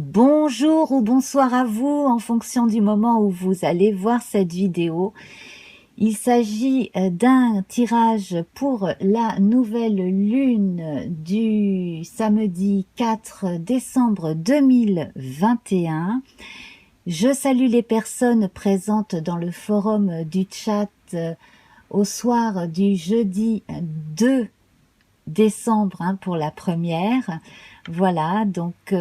Bonjour ou bonsoir à vous en fonction du moment où vous allez voir cette vidéo. Il s'agit d'un tirage pour la nouvelle lune du samedi 4 décembre 2021. Je salue les personnes présentes dans le forum du chat au soir du jeudi 2 décembre pour la première. Voilà, donc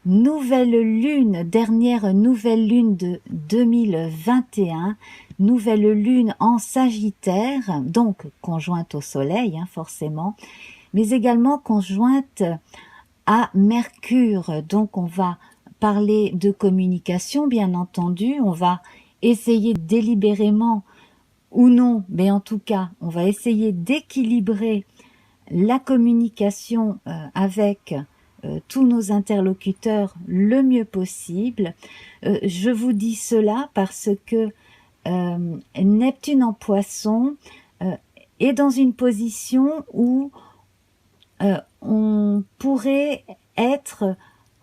nouvelle lune, dernière nouvelle lune de 2021, nouvelle lune en Sagittaire, donc conjointe au soleil forcément, mais également conjointe à Mercure. Donc on va parler de communication, bien entendu, on va essayer délibérément ou non, mais en tout cas, on va essayer d'équilibrer la communication avec tous nos interlocuteurs le mieux possible. Je vous dis cela parce que Neptune en Poisson est dans une position où on pourrait être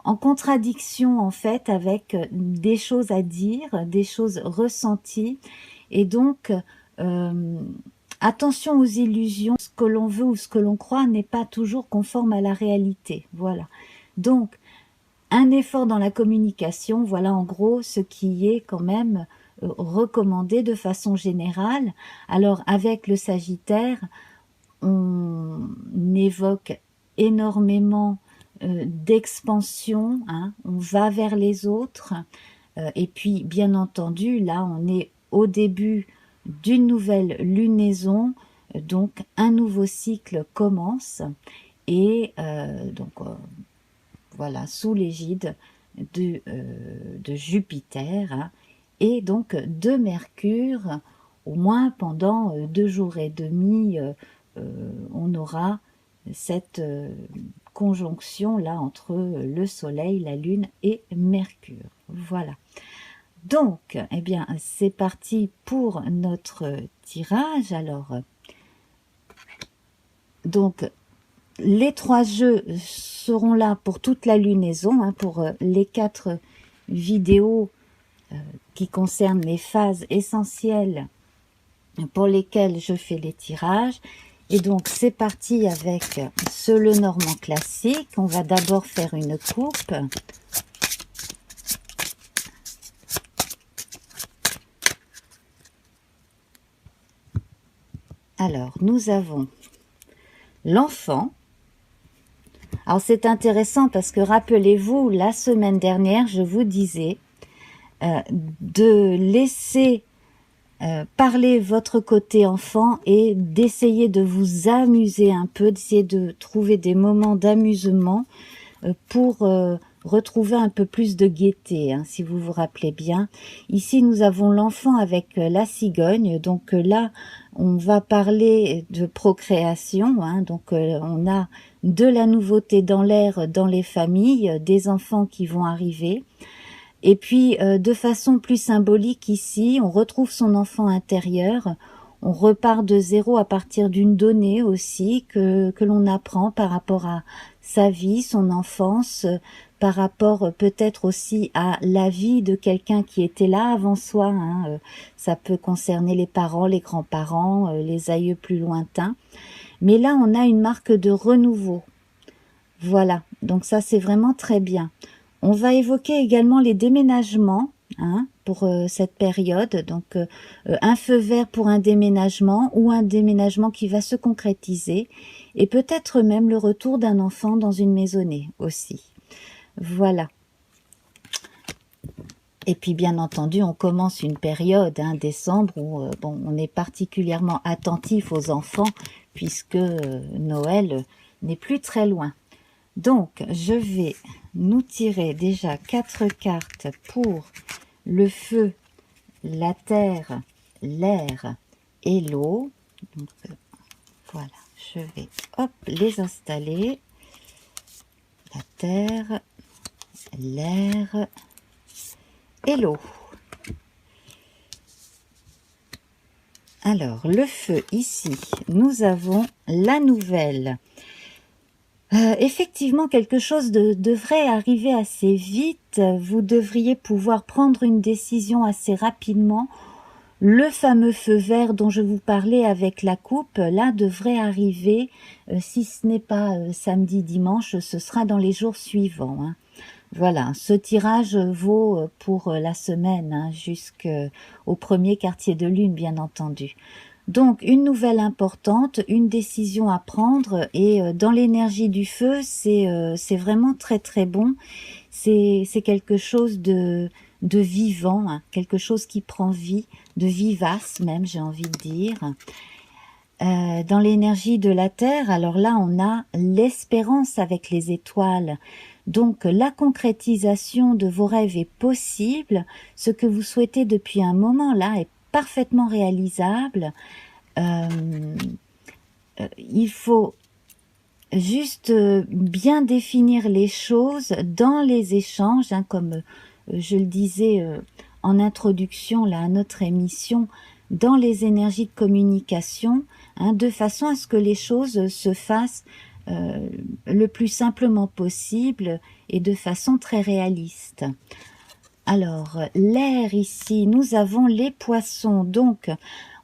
en contradiction en fait avec des choses à dire, des choses ressenties, et donc attention aux illusions. Ce que l'on veut ou ce que l'on croit n'est pas toujours conforme à la réalité. Voilà. Donc, un effort dans la communication, voilà en gros ce qui est quand même recommandé de façon générale. Alors, avec le Sagittaire, on évoque énormément d'expansion, on va vers les autres, et puis bien entendu, là on est au début d'une nouvelle lunaison, donc un nouveau cycle commence, et voilà, sous l'égide de Jupiter, et donc de Mercure, au moins pendant 2 jours et demi, on aura cette conjonction là entre le Soleil, la Lune et Mercure. Voilà. Donc, eh bien, c'est parti pour notre tirage. Alors, donc, les 3 jeux seront là pour toute la lunaison, pour les 4 vidéos qui concernent les phases essentielles pour lesquelles je fais les tirages. Et donc, c'est parti avec ce Lenormand classique. On va d'abord faire une coupe. Alors, nous avons l'enfant. Alors, c'est intéressant parce que rappelez-vous, la semaine dernière, je vous disais de laisser parler votre côté enfant et d'essayer de vous amuser un peu, d'essayer de trouver des moments d'amusement pour retrouver un peu plus de gaieté, si vous vous rappelez bien. Ici, nous avons l'enfant avec la cigogne. Donc là, on va parler de procréation. Donc on a de la nouveauté dans l'air, dans les familles, des enfants qui vont arriver. Et puis, de façon plus symbolique ici, on retrouve son enfant intérieur. On repart de zéro à partir d'une donnée aussi que l'on apprend par rapport à sa vie, son enfance, par rapport peut-être aussi à la vie de quelqu'un qui était là avant soi. Ça peut concerner les parents, les grands-parents, les aïeux plus lointains. Mais là, on a une marque de renouveau. Voilà, donc ça c'est vraiment très bien. On va évoquer également les déménagements pour cette période. Donc un feu vert pour un déménagement ou un déménagement qui va se concrétiser. Et peut-être même le retour d'un enfant dans une maisonnée aussi. Voilà. Et puis bien entendu, on commence une période, décembre, où on est particulièrement attentif aux enfants puisque Noël n'est plus très loin. Donc, je vais nous tirer déjà 4 cartes pour le feu, la terre, l'air et l'eau. Donc, voilà, je vais les installer. La terre, l'air et l'eau. Alors, le feu ici, nous avons la nouvelle Effectivement, quelque chose devrait arriver assez vite. Vous devriez pouvoir prendre une décision assez rapidement. Le fameux feu vert dont je vous parlais avec la coupe, là, devrait arriver, si ce n'est pas samedi, dimanche, ce sera dans les jours suivants, hein. Voilà, ce tirage vaut pour la semaine, hein, jusqu'au premier quartier de lune, bien entendu. Donc, une nouvelle importante, une décision à prendre, et dans l'énergie du feu, c'est vraiment très très bon. C'est quelque chose de vivant, hein, quelque chose qui prend vie, de vivace même, j'ai envie de dire. Dans l'énergie de la Terre, alors là, on a l'espérance avec les étoiles. Donc, la concrétisation de vos rêves est possible. Ce que vous souhaitez depuis un moment, là, est parfaitement réalisable. Il faut juste bien définir les choses dans les échanges, hein, comme je le disais en introduction là, à notre émission, dans les énergies de communication, hein, de façon à ce que les choses se fassent le plus simplement possible et de façon très réaliste. Alors, l'air ici, nous avons les poissons, donc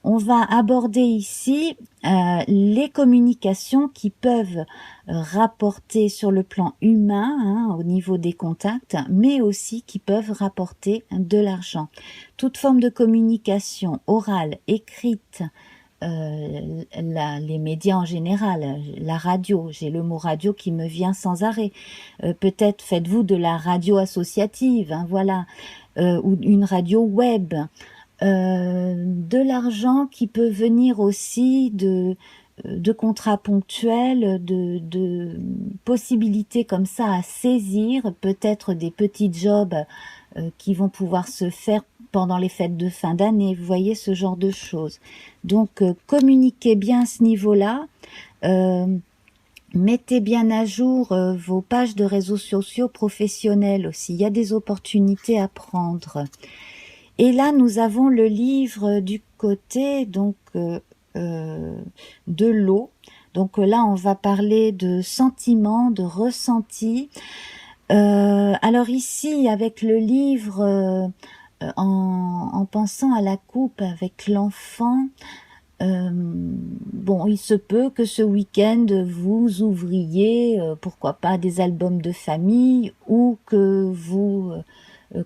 on va aborder ici les communications qui peuvent rapporter sur le plan humain, hein, au niveau des contacts, mais aussi qui peuvent rapporter de l'argent. Toute forme de communication orale, écrite, les médias en général, la radio, j'ai le mot radio qui me vient sans arrêt. Peut-être faites-vous de la radio associative, hein, voilà, ou une radio web. De l'argent qui peut venir aussi de contrats ponctuels, de possibilités comme ça à saisir, peut-être des petits jobs qui vont pouvoir se faire pendant les fêtes de fin d'année, vous voyez, ce genre de choses. Donc, communiquez bien à ce niveau-là. Mettez bien à jour vos pages de réseaux sociaux professionnels aussi. Il y a des opportunités à prendre. Et là, nous avons le livre du côté donc de l'eau. Donc là, on va parler de sentiments, de ressentis. Alors ici, avec le livre, en pensant à la coupe avec l'enfant, bon, il se peut que ce week-end, vous ouvriez, pourquoi pas, des albums de famille, ou que vous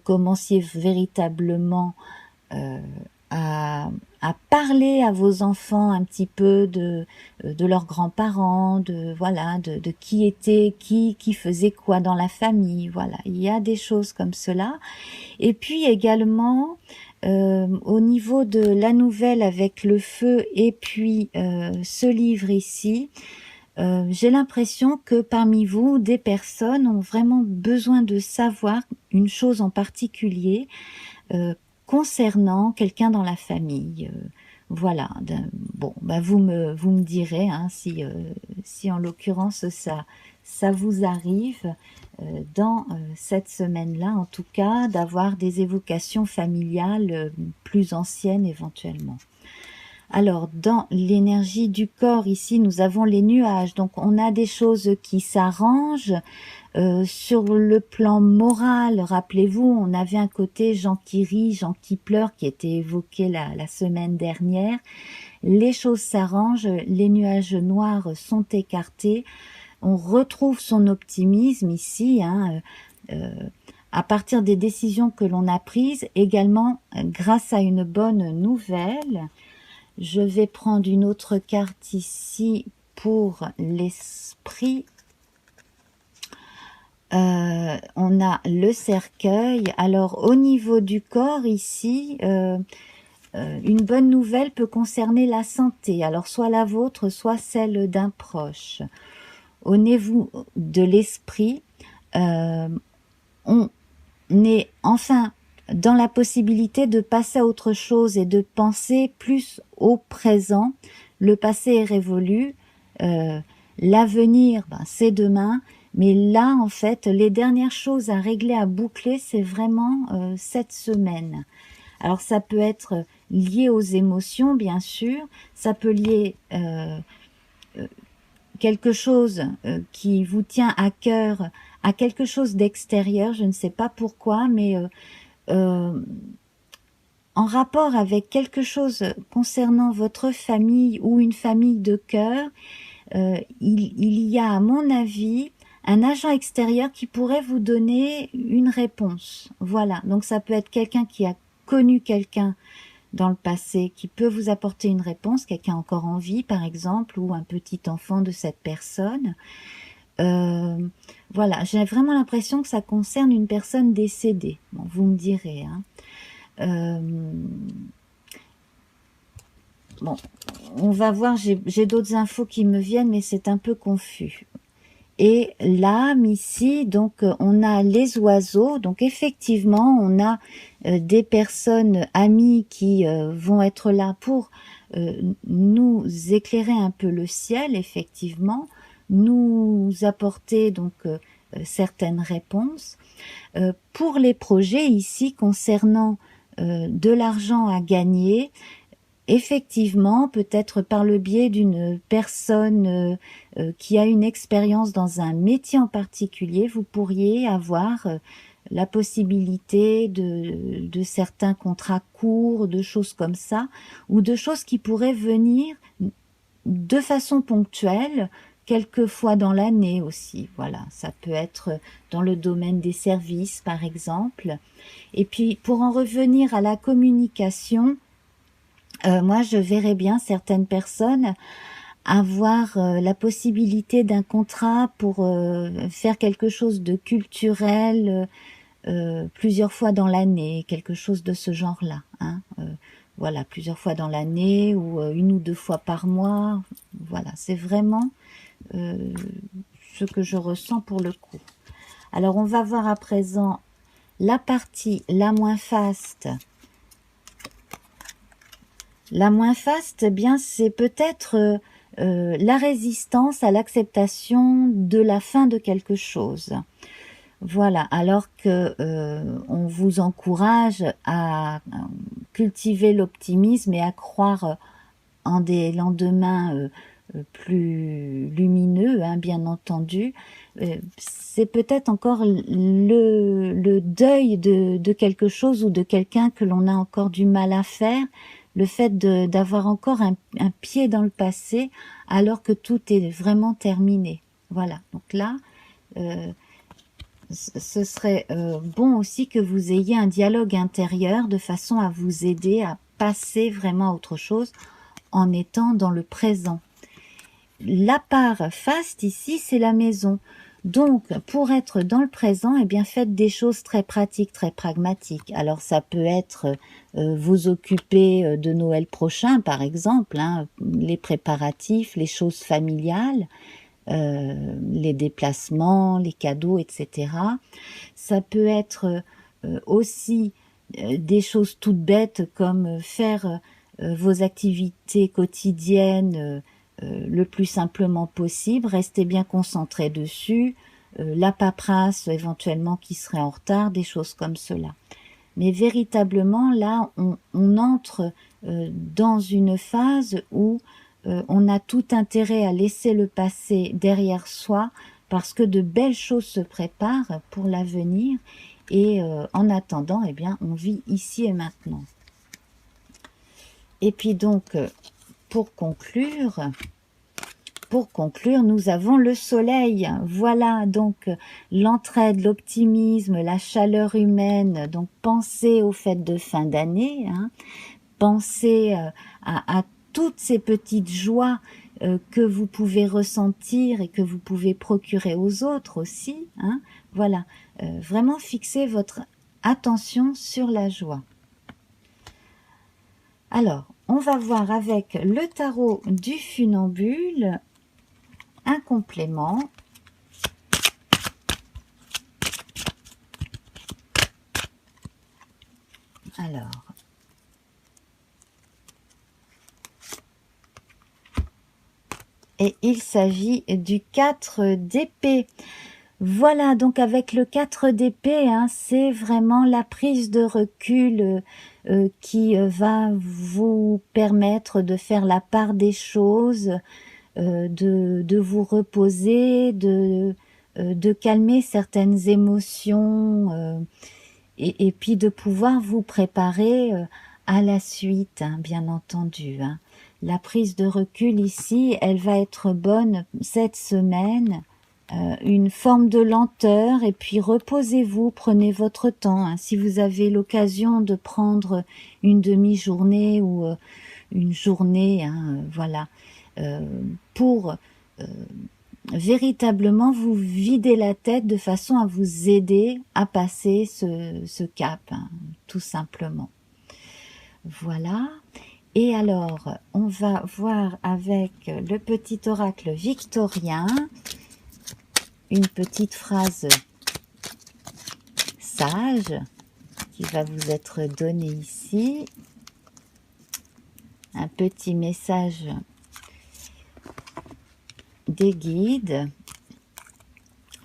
commenciez véritablement à, à parler à vos enfants un petit peu de leurs grands-parents, voilà, de qui était, qui faisait quoi dans la famille, voilà. Il y a des choses comme cela. Et puis également, au niveau de la nouvelle avec le feu et puis ce livre ici, j'ai l'impression que parmi vous, des personnes ont vraiment besoin de savoir une chose en particulier concernant quelqu'un dans la famille. Voilà. Bon, bah vous me direz, hein, si en l'occurrence ça vous arrive dans cette semaine-là, en tout cas, d'avoir des évocations familiales plus anciennes éventuellement. Alors, dans l'énergie du corps, ici, nous avons les nuages. Donc, on a des choses qui s'arrangent. Sur le plan moral, rappelez-vous, on avait un côté Jean qui rit, Jean qui pleure, qui était évoqué la semaine dernière. Les choses s'arrangent, les nuages noirs sont écartés. On retrouve son optimisme ici, hein, à partir des décisions que l'on a prises, également grâce à une bonne nouvelle. Je vais prendre une autre carte ici pour l'esprit. On a le cercueil. Alors, au niveau du corps, ici, une bonne nouvelle peut concerner la santé. Alors, soit la vôtre, soit celle d'un proche. Au niveau de l'esprit, on est enfin dans la possibilité de passer à autre chose et de penser plus au présent. Le passé est révolu, l'avenir, c'est demain, mais là, en fait, les dernières choses à régler, à boucler, c'est vraiment cette semaine. Alors, ça peut être lié aux émotions, bien sûr, ça peut lier quelque chose qui vous tient à cœur, à quelque chose d'extérieur, je ne sais pas pourquoi, mais euh, en rapport avec quelque chose concernant votre famille ou une famille de cœur, il y a, à mon avis, un agent extérieur qui pourrait vous donner une réponse. Voilà, donc ça peut être quelqu'un qui a connu quelqu'un dans le passé qui peut vous apporter une réponse, quelqu'un encore en vie par exemple, ou un petit enfant de cette personne. Euh, voilà, j'ai vraiment l'impression que ça concerne une personne décédée. Bon, vous me direz, hein. Euh, bon, on va voir, j'ai d'autres infos qui me viennent, mais c'est un peu confus. Et l'âme ici, donc on a les oiseaux, donc effectivement on a des personnes amies qui vont être là pour nous éclairer un peu le ciel, effectivement, nous apporter donc certaines réponses. Pour les projets ici concernant de l'argent à gagner, effectivement, peut-être par le biais d'une personne qui a une expérience dans un métier en particulier, vous pourriez avoir la possibilité de certains contrats courts, de choses comme ça, ou de choses qui pourraient venir de façon ponctuelle, quelques fois dans l'année aussi. Voilà, ça peut être dans le domaine des services, par exemple. Et puis, pour en revenir à la communication, moi, je verrais bien certaines personnes avoir la possibilité d'un contrat pour faire quelque chose de culturel plusieurs fois dans l'année, quelque chose de ce genre-là, hein. Voilà, plusieurs fois dans l'année ou une ou deux fois par mois. Voilà, c'est vraiment euh, ce que je ressens pour le coup. Alors, on va voir à présent la partie la moins faste. La moins faste, eh bien, c'est peut-être la résistance à l'acceptation de la fin de quelque chose. Voilà, alors que on vous encourage à cultiver l'optimisme et à croire en des lendemains plus lumineux, hein, bien entendu. C'est peut-être encore le deuil de quelque chose ou de quelqu'un que l'on a encore du mal à faire, le fait d'avoir encore un pied dans le passé alors que tout est vraiment terminé. Voilà, donc là, ce serait bon aussi que vous ayez un dialogue intérieur de façon à vous aider à passer vraiment à autre chose en étant dans le présent. La part faste ici, c'est la maison. Donc, pour être dans le présent, eh bien, faites des choses très pratiques, très pragmatiques. Alors, ça peut être vous occuper de Noël prochain, par exemple, hein, les préparatifs, les choses familiales, les déplacements, les cadeaux, etc. Ça peut être aussi des choses toutes bêtes comme faire vos activités quotidiennes le plus simplement possible, restez bien concentré dessus, la paperasse éventuellement qui serait en retard, des choses comme cela. Mais véritablement, là, on entre dans une phase où on a tout intérêt à laisser le passé derrière soi parce que de belles choses se préparent pour l'avenir et en attendant, eh bien, on vit ici et maintenant. Et puis donc, pour conclure, nous avons le soleil. Voilà, donc l'entraide, l'optimisme, la chaleur humaine. Donc, pensez aux fêtes de fin d'année, hein. Pensez à toutes ces petites joies que vous pouvez ressentir et que vous pouvez procurer aux autres aussi, hein. Voilà, vraiment fixez votre attention sur la joie. Alors, on va voir avec le tarot du funambule un complément. Alors, et il s'agit du 4 d'épée. Voilà, donc avec le 4 d'épée, hein, c'est vraiment la prise de recul qui va vous permettre de faire la part des choses, de vous reposer, de calmer certaines émotions et puis de pouvoir vous préparer à la suite, hein, bien entendu. Hein. La prise de recul ici, elle va être bonne cette semaine, une forme de lenteur, et puis reposez-vous, prenez votre temps. Hein. Si vous avez l'occasion de prendre une demi-journée ou une journée, hein, voilà, pour véritablement vous vider la tête de façon à vous aider à passer ce cap, hein, tout simplement. Voilà. Et alors, on va voir avec le petit oracle victorien une petite phrase sage qui va vous être donnée ici. Un petit message des guides.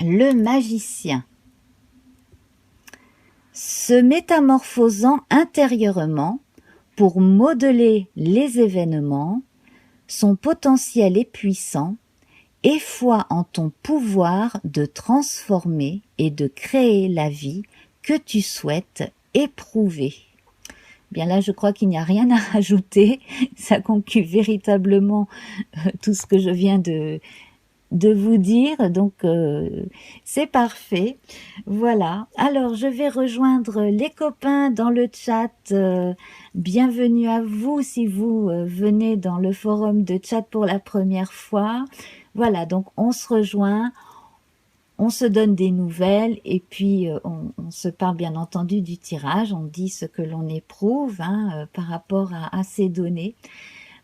Le magicien, se métamorphosant intérieurement pour modeler les événements, son potentiel est puissant, aie foi en ton pouvoir de transformer et de créer la vie que tu souhaites éprouver. Bien là, je crois qu'il n'y a rien à rajouter. Ça conclut véritablement tout ce que je viens de vous dire. Donc, c'est parfait. Voilà. Alors, je vais rejoindre les copains dans le chat. Bienvenue à vous si vous venez dans le forum de chat pour la première fois. Voilà, donc on se rejoint. On se donne des nouvelles et puis on se parle bien entendu du tirage, on dit ce que l'on éprouve hein, par rapport à ces données.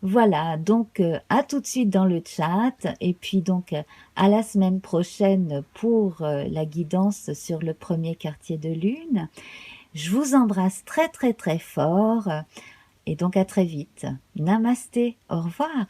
Voilà, donc à tout de suite dans le chat et puis donc à la semaine prochaine pour la guidance sur le premier quartier de lune. Je vous embrasse très très très fort et donc à très vite. Namasté, au revoir.